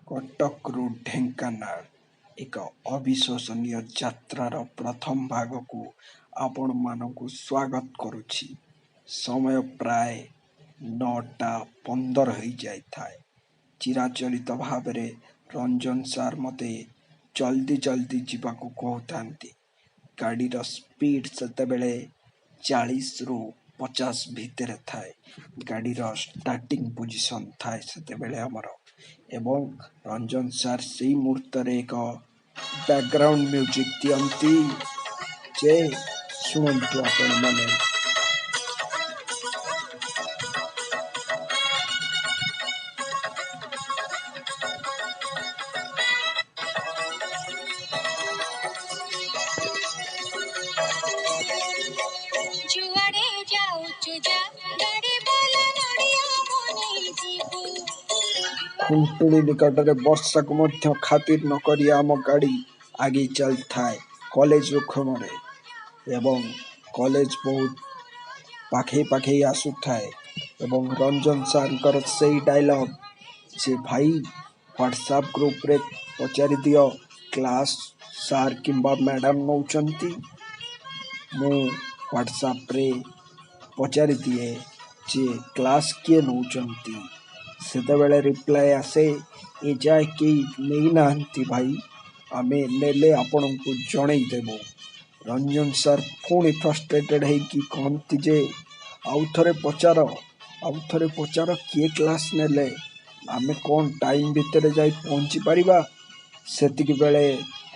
କଟକରୁ ଢେଙ୍କାନାଳ ଏକ ଅବିଶ୍ୱସନୀୟ ଯାତ୍ରାର ପ୍ରଥମ ଭାଗକୁ ଆପଣମାନଙ୍କୁ ସ୍ୱାଗତ କରୁଛି। ସମୟ ପ୍ରାୟ 9:15 ହୋଇଯାଇଥାଏ। ଚିରାଚରିତ ଭାବରେ ରଞ୍ଜନ ସାର୍ ମୋତେ ଜଲ୍ଦି ଜଲ୍ଦି ଯିବାକୁ କହୁଥାନ୍ତି। ଗାଡ଼ିର ସ୍ପିଡ୍ ସେତେବେଳେ 40ରୁ 50 ଭିତରେ ଥାଏ। ଗାଡ଼ିର ଷ୍ଟାର୍ଟିଂ ପୋଜିସନ୍ ଥାଏ ସେତେବେଳେ ଆମର, ଏବଂ ରଞ୍ଜନ ସାର୍ ସେଇ ମୁହୂର୍ତ୍ତରେ ଏକ ବ୍ୟାକ୍ଗ୍ରାଉଣ୍ଡ ମ୍ୟୁଜିକ୍ ଦିଅନ୍ତି ଯେ ଶୁଣନ୍ତୁ ଆପଣମାନେ। ଖୁଣ୍ଟୁଣି ନିକଟରେ ବର୍ଷାକୁ ମଧ୍ୟ ଖାତିର ନ କରି ଆମ ଗାଡ଼ି ଆଗେଇ ଚାଲିଥାଏ କଲେଜ ରୁଖମରେ, ଏବଂ କଲେଜ ବହୁତ ପାଖେଇ ଆସୁଥାଏ। ଏବଂ ରଞ୍ଜନ ସାର୍ଙ୍କର ସେଇ ଡାଇଲଗ୍ ଯେ ଭାଇ ହ୍ୱାଟ୍ସଆପ୍ ଗ୍ରୁପରେ ପଚାରି ଦିଅ କ୍ଲାସ୍ ସାର୍ କିମ୍ବା ମ୍ୟାଡ଼ାମ୍ ନେଉଛନ୍ତି। ମୁଁ ହ୍ୱାଟ୍ସଆପ୍ରେ ପଚାରି ଦିଏ ଯେ କ୍ଲାସ୍ କିଏ ନେଉଛନ୍ତି। ସେତେବେଳେ ରିପ୍ଲାଏ ଆସେ, ଏଯାଏ କେହି ନେଇନାହାନ୍ତି ଭାଇ, ଆମେ ନେଲେ ଆପଣଙ୍କୁ ଜଣେଇଦେବୁ। ରଞ୍ଜନ ସାର୍ ପୁଣି ଫ୍ରଷ୍ଟ୍ରେଟେଡ୍ ହେଇକି କହନ୍ତି ଯେ ଆଉଥରେ ପଚାର କିଏ କ୍ଲାସ୍ ନେଲେ, ଆମେ କ'ଣ ଟାଇମ୍ ଭିତରେ ଯାଇ ପହଞ୍ଚି ପାରିବା। ସେତିକି ବେଳେ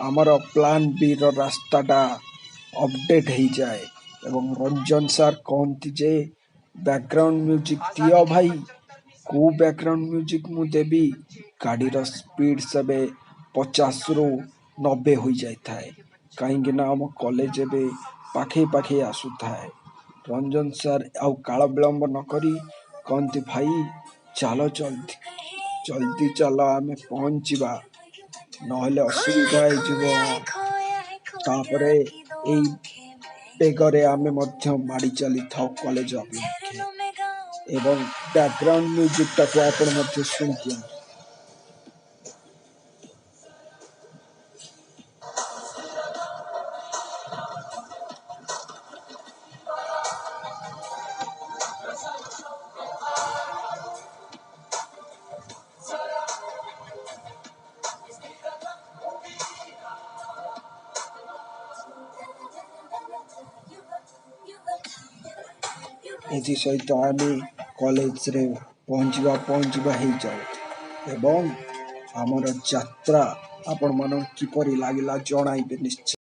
ଆମର ପ୍ଲାନ୍ ବିର ରାସ୍ତାଟା ଅପଡେଟ୍ ହେଇଯାଏ ଏବଂ ରଞ୍ଜନ ସାର୍ କହନ୍ତି ଯେ ବ୍ୟାକ୍ଗ୍ରାଉଣ୍ଡ ମ୍ୟୁଜିକ୍ ଦିଅ ଭାଇ। କୋଉ ବ୍ୟାକ୍ଗ୍ରାଉଣ୍ଡ ମ୍ୟୁଜିକ୍ ମୁଁ ଦେବି? ଗାଡ଼ିର ସ୍ପିଡ୍ ସେବେ 50ରୁ 90 ହୋଇଯାଇଥାଏ, କାହିଁକିନା ଆମ କଲେଜ ଏବେ ପାଖେଇ ଆସୁଥାଏ। ରଞ୍ଜନ ସାର୍ ଆଉ କାଳ ବିଳମ୍ବ ନ କରି କହନ୍ତି, ଭାଇ ଚାଲ ଜଲ୍ଦି ଚାଲ, ଆମେ ପହଞ୍ଚିବା, ନହେଲେ ଅସୁବିଧା ହେଇଯିବ। ତାପରେ ଏଇ ବେଗରେ ଆମେ ମଧ୍ୟ ମାଡ଼ି ଚାଲିଥାଉ କଲେଜ ଅଭିମୁଖେ, ଏବଂ ବ୍ୟାକ୍ଗ୍ରାଉଣ୍ଡ ମ୍ୟୁଜିକଟାକୁ ଆପଣ ମଧ୍ୟ ଶୁଣିଦିଅନ୍ତୁ। ଏଥିସହିତ ଆମେ କଲେଜରେ ପହଞ୍ଚିବା ହେଇଯାଉ, ଏବଂ ଆମର ଯାତ୍ରା ଆପଣମାନଙ୍କୁ କିପରି ଲାଗିଲା ଜଣାଇବେ ନିଶ୍ଚୟ।